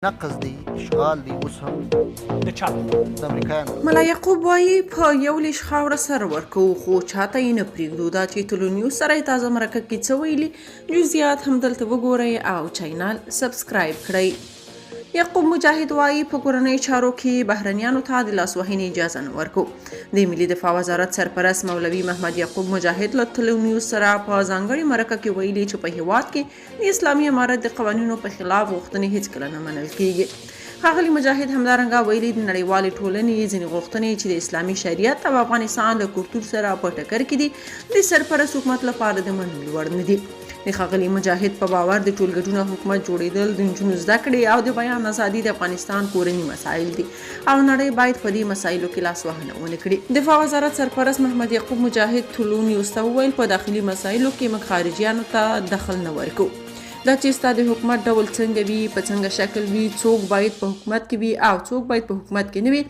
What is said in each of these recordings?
نقص دی اشغال دی اوس هم د چا د امریکایانو ملا یعقوب وایي په یو لیش خاوره سر ورکو خو چاته یې نه پرېږدو دا چې تلونیوز سره یې تازه مرکه کې څه ویلي جزئیات همدلته وګورئ او چینل سبسکرایب کړئ. یعقوب مجاهد وایي په کورنیو چارو کې بهرنیانو ته د لاسوهنې اجازه نه ورکو. د ملي دفاع وزارت سرپرست مولوي محمد یعقوب مجاهد له تلونیوز سره په ځانګړې مرکه کې ویلي چې په هېواد کې د اسلامي امارت د قوانینو په خلاف غوښتنې هیڅکله نه منل کیږي. ښاغلي مجاهد همدارنګه ویلي د نړیوالې ټولنې ځینې غوښتنې چې د اسلامي شریعت او افغانستان له کلتور سره په ټکر کې دي د سرپرست حکومت لپاره د منلو وړ نه دي. د ښاغلي مجاهد په باور د ټولګټونه حکومت جوړېدل د نجونو زده کړې او د بیان ازادي د افغانستان کورني مسایل دي او نړۍ باید په دې مسایلو کې لاسوهنه ونه کړي. دفاع وزارت سرپرست محمد یعقوب مجاهد تلونیوز ته وویل په داخلي مسایلو کې موږ خارجیانو ته دخل نه ورکوو. دا چې ستا د حکومت ډول څنګه وي، په څنګه شکل وي، څوک باید په حکومت کې وي او څوک باید په حکومت کې نه وي،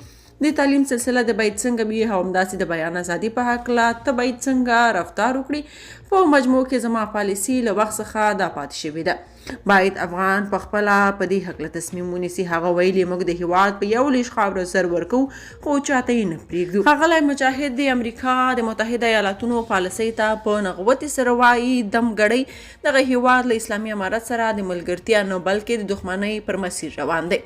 د تعلیم سلسله د باید څنګه وي او همداسې د بیان ازادي په هکله ته باید څنګه رفتار وکړي. په مجموع کې زما پالیسي له وخت څخه دا پاتې شوې ده. باید افغان په خپله په دې هکله تصمیم ونیسي. هغه ویلي موږ د هېواد په یو لیش خاوره سر ورکوو خو چاته یې نه پرېږدو. ښاغلی مجاهد د امریکا د متحده ایالاتونو پالیسۍ ته په نغوتې سره وایي دم ګړی دغه هېواد له اسلامي امارت سره د ملګرتیا نه بلکې د دښمنۍ پر مسیر روان دی.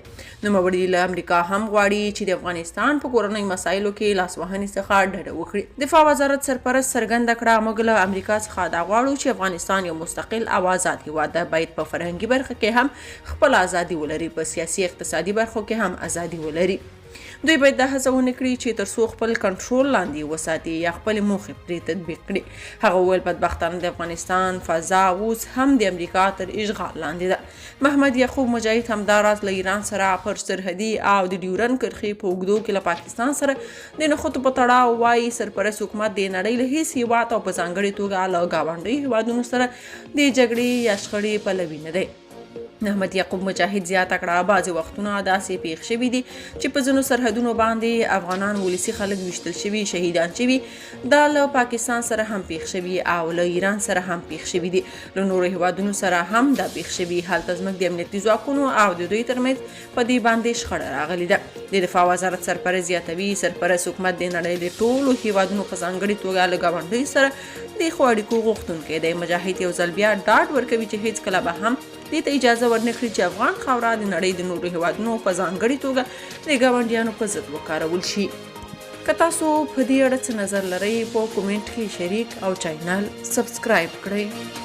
نوموړي له امریکا هم غواړي چې د افغانستان په کورنۍ مسایلو کې لاسوهنې څخه ډډه وکړي. دفاع وزارت سرپرست څرګنده کړه موږ له امریکا څخه دا غواړو چې افغانستان یو مستقل او آزاد هېواد ده. باید په فرهنګي برخه کې هم خپل ازادي ولري، په سیاسي اقتصادي برخو کې هم ازادي ولري. دوی باید دا هڅه ونه کړي چې تر څو خپل کنټرول لاندې وساتي یا خپلې موخې پرې تطبیق کړي. هغه وویل بدبختانه د افغانستان فضا اوس هم د امریکا تر اشغال لاندې ده. محمد یعقوب مجاهد همداراز له ایران سره پر سرحدي او د ډیورنډ کرښې په اوږدو کې له پاکستان سره د نښتو په تړاو وایي سرپرست حکومت د نړۍ له هېڅ هېواد او په ځانګړې توګه له ګاونډیو هېوادونو سره د جګړې یا شخړې پلوي نه دی. محمد یعقوب مجاهد زیاته کړه بعضې وختونه داسې پیښ شوي دي چې په ځینو سرحدونو باندې افغانان ولسي خلک ویشتل شوي، شهیدان شوي. دا له پاکستان سره هم پیښ شوي او له ایران سره هم پیښ شوي دي. له نورو هېوادونو سره هم دا پیښ شوي. هلته زموږ د امنیتي ځواکونو او د دوی ترمنځ په دې باندې شخړه راغلې ده. د دفاع وزارت سرپرست زیاتوي سرپرست حکومت د نړۍ د ټولو هېوادونو په ځانګړې توګه له ګاونډیو سره د ښو اړیکو غوښتونکی دی. مجاهد یو ځل بیا ډاډ ورکوي چې هېڅکله به هم دې ته اجازه ورنه کړي چې افغان خاوره د نړۍ د نورو هېوادونو په ځانګړې توګه د ګاونډیانو په ضد وکارول شي. که تاسو په دې اړه څه نظر لرئ په کومنټ کې شریک او چینل سبسکرایب کړئ.